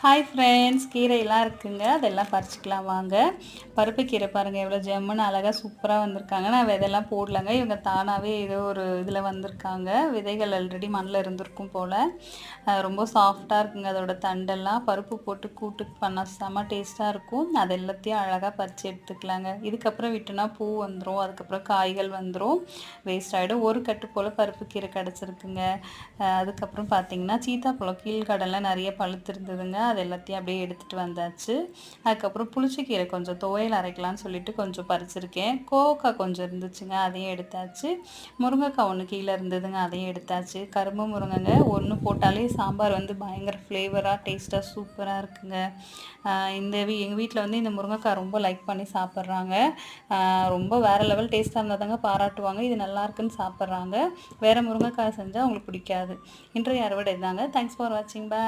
Hi friends, கீரையெல்லாம் இருக்குங்க. அதெல்லாம் பறிச்சுக்கலாம் வாங்க. பருப்பு கீரை பாருங்கள் எவ்வளோ ஜம்முன்னு அழகாக சூப்பராக வந்திருக்காங்க. நான் விதையெல்லாம் போடலங்க. இவங்க தானாகவே ஏதோ ஒரு இதில் வந்திருக்காங்க. விதைகள் ஆல்ரெடி மண்ணில் இருந்திருக்கும் போல். ரொம்ப சாஃப்டாக இருக்குங்க அதோட தண்டெல்லாம். பருப்பு போட்டு கூட்டுக்கு பண்ணால் செம்ம டேஸ்ட்டாக இருக்கும். அது எல்லாத்தையும் அழகாக பறித்து எடுத்துக்கலாங்க. இதுக்கப்புறம் விட்டுனா பூ வந்துடும், அதுக்கப்புறம் காய்கள் வந்துடும், வேஸ்ட் ஆகிடும். ஒரு கட்டு போல் பருப்பு கீரை கிடச்சிருக்குங்க. அதுக்கப்புறம் பார்த்திங்கன்னா சீத்தாப்பழம் கீழ்கடலாம் நிறைய பழுத்து இருந்ததுங்க. அது எல்லாத்தையும் அப்படியே எடுத்துகிட்டு வந்தாச்சு. அதுக்கப்புறம் புளிச்சக்கீரை கொஞ்சம் துவையல் அரைக்கலாம்னு சொல்லிட்டு கொஞ்சம் பறிச்சிருக்கேன். கோவக்காய் கொஞ்சம் இருந்துச்சுங்க, அதையும் எடுத்தாச்சு. முருங்கைக்காய் ஒன்று கீழே இருந்ததுங்க, அதையும் எடுத்தாச்சு. கரும்பு முருங்கைங்க ஒன்று போட்டாலே சாம்பார் வந்து பயங்கர ஃப்ளேவராக டேஸ்ட்டாக சூப்பராக இருக்குங்க. எங்கள் வீட்டில் வந்து இந்த முருங்கைக்காய் ரொம்ப லைக் பண்ணி சாப்பிட்றாங்க. ரொம்ப வேறு லெவல் டேஸ்ட்டாக இருந்தால் தாங்க பாராட்டுவாங்க. இது நல்லா இருக்குன்னு சாப்பிட்றாங்க. வேறு முருங்கைக்காய் செஞ்சால் அவங்களுக்கு பிடிக்காது. இன்றைய அறுவடை தாங்க. தேங்க்ஸ் ஃபார் வாட்சிங். பாய்.